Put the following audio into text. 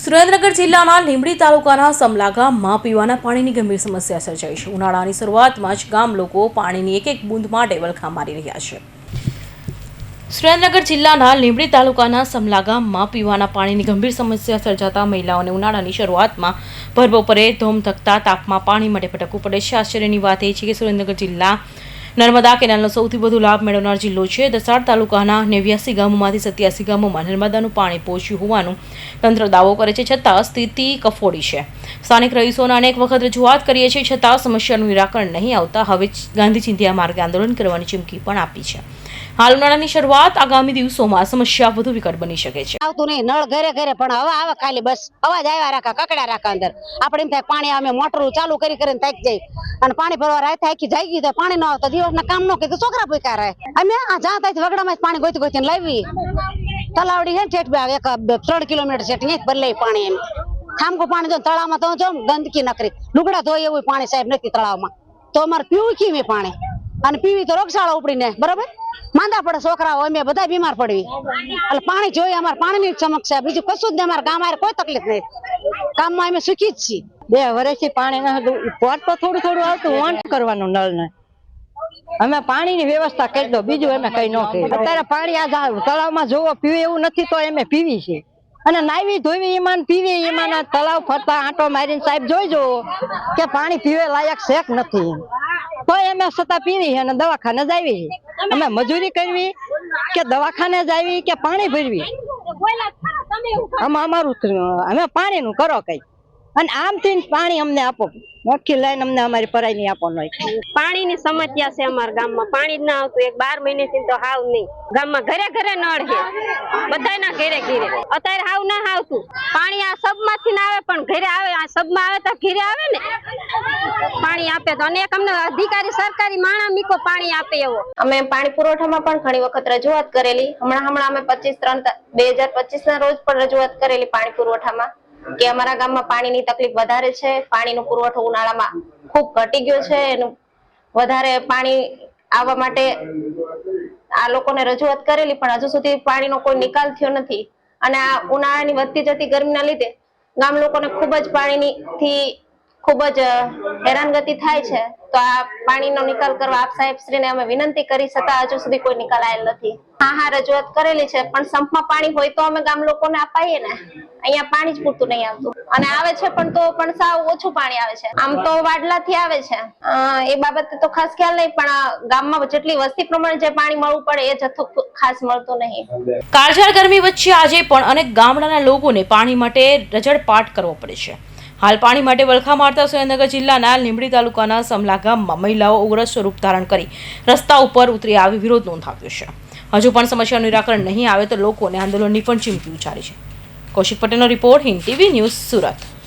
સુરેન્દ્રનગર જિલ્લાના લીંબડી તાલુકાના સમલા ગામમાં પીવાના પાણીની ગંભીર સમસ્યા સર્જાઈ છે। ઉનાળાની શરૂઆતમાં જ ગામ લોકો પાણીની એક એક બૂંદ માટે વલખા મારી રહ્યા છે। સુરેન્દ્રનગર જિલ્લાના લીંબડી તાલુકાના સમલા ગામમાં પીવાના પાણીની ગંભીર સમસ્યા સર્જાતા મહિલાઓને ઉનાળાની શરૂઆતમાં ભરબપોરે ધોમધકતા તાપમાં પાણી માટે ભટકવું પડે છે। આશ્ચર્યની વાત એ છે કે સુરેન્દ્રનગર જિલ્લા નર્મદા કેનાલનો સૌથી વધુ લાભ મેળવનાર જિલ્લો છે। દસાડ તાલુકાના 89 ગામોમાંથી 87 ગામોમાં નર્મદાનું પાણી પહોંચ્યું હોવાનું તંત્ર દાવો કરે છે, છતાં સ્થિતિ કફોડી છે। સ્થાનિક રહીશોને અનેક વખત રજૂઆત કરીએ છીએ, છતાં સમસ્યાનું નિરાકરણ નહીં આવતા હવે ગાંધી ચિંધ્યા માર્ગે આંદોલન કરવાની ચીમકી પણ આપી છે। હાલ ઉનાળાની શરૂઆત આગામી દિવસોમાં સમસ્યા વધુ વિકટ બની શકે છે। આવતું નહીં, નળ ઘરે ઘરે પણ હવે આવે ખાલી બસ અવાજ આવ્યા રાખા, કકડા રાખા અંદર આપણે એમ થાય પાણી અમે મોટર ચાલુ કરી કરીને થાકી જાય અને પાણી ભરવા રાત થાકી જાગી તો પાણી ન આવતા દિવસના કામ ન કરે છોકરા ભૂખ્યા રહે। અમે આ જ્યાં થાય વગડામાં પાણી ગોતી ગોતીને લાવી તલાવડી છે ઠેઠ એક 3 કિલોમીટર છે ત્યાં ભરી લઈ પાણી એમ ઠામકો પાણી જો તળાવમાં તો જો ગંદકી ન કરી લુગડા ધોઈ એવું પાણી સાહેબ નથી તળાવમાં તો અમારે પીવું કેવી પાણી અને પીવી તો રોગચાળો ઉપડીને બરોબર માંદા પડે છોકરાઓ અમે બધા બીમાર પડવી એટલે પાણી જોઈએ। અમારે પાણીની સમસ્યા બીજું કશું જ નહીં, અમારા ગામ કોઈ તકલીફ નહીં, કામમાં અમે સુખી જ છીએ। 2 વર્ષથી પાણી પોટ તો થોડું થોડું આવતું ઓન કરવાનું નળ ને અમે પાણીની વ્યવસ્થા કરી દો, બીજું અમે કઈ ન કરી। અત્યારે પાણી આ તળાવમાં જોવો પીવે એવું નથી તો અમે પીવી છે અને નાવી ધોવી એમાં પીવી એમાં તળાવ ફરતા આંટો મારીને સાહેબ જોઈજો કે પાણી પીવે લાયક છે કે નથી તો અમે છતાં પીવી અને દવાખાને જ આવી અમે મજૂરી કરવી કે દવાખાને જ આવી કે પાણી ભરવી અમારું અમે પાણીનું કરો કઈ અને આમથી પાણી અમને આપો, નોખી લાઈન અમને અમારી પરાઈ ની આપો નહીં। પાણીની સમસ્યા છે અમારા ગામમાં, પાણી જ ના આવતું 12 મહિનેથી તો હાવ નહીં। ગામમાં ઘરે ઘરે નળ છે, બધાના ઘરે ઘરે અત્યારે હાવ ના આવતું પાણી આ સબમાંથી ના આવે પણ ઘરે આવે, આ સબમાં આવે તો ઘરે આવે ને પાણી આપે તો અને અમને અધિકારી સરકારી માણા મીકો પાણી આપે એવો। અમે પાણી પુરવઠામાં પણ ઘણી વખત રજૂઆત કરેલી, હમણાં અમે 25/3/2025 ના રોજ પણ રજૂઆત કરેલી પાણી પુરવઠામાં કે અમારા ગામમાં પાણીની તકલીફ વધારે છે, પાણીનો પુરવઠો ઉનાળામાં ખૂબ ઘટી ગયો છે, એનું વધારે પાણી આવવા માટે આ લોકોને રજૂઆત કરેલી પણ હજુ સુધી પાણીનો કોઈ નિકાલ થયો નથી અને આ ઉનાળાની વધતી જતી ગરમીના લીધે ગામ લોકોને ખૂબ જ પાણીથી ખૂબ જ હેરાનગતિ થાય છે। તો આ પાણીનો નિકાલ કરવા આપ સાહેબશ્રીને અમે વિનંતી કરી, છતાં હજુ સુધી કોઈ નિકાલ આવેલ નથી। હા રજૂઆત કરેલી છે પણ સંપમાં પાણી હોય તો અમે ગામ લોકોને અપાઈએ ને, અહીંયા પાણી જ પૂરતું નહીં આવતું અને આવે છે પણ તો પણ સાવ ઓછું પાણી આવે છે। આમ તો વાડલાથી આવે છે, એ બાબતે તો ખાસ ખ્યાલ નહીં પણ ગામમાં જેટલી વસ્તી પ્રમાણે જે પાણી મળવું પડે એ જથ્થો ખાસ મળતો નહીં। કાળઝાળ ગરમી વચ્ચે આજે પણ અનેક ગામડાના લોકોને પાણી માટે રજડપાટ કરવો પડે છે। હાલ પાણી માટે વલખા મારતા સુરેન્દ્રનગર જિલ્લાના લીંબડી તાલુકાના સમલા ગામમાં મહિલાઓ ઉગ્ર સ્વરૂપ ધારણ કરી રસ્તા ઉપર ઉતરી આવી વિરોધ નોંધાવ્યો છે। હજુ પણ સમસ્યાનું નિરાકરણ નહીં આવે તો લોકોને આંદોલનની પણ ચીમકી ઉચ્ચારી છે। કૌશિક પટેલનો report, Hind TV news, Surat.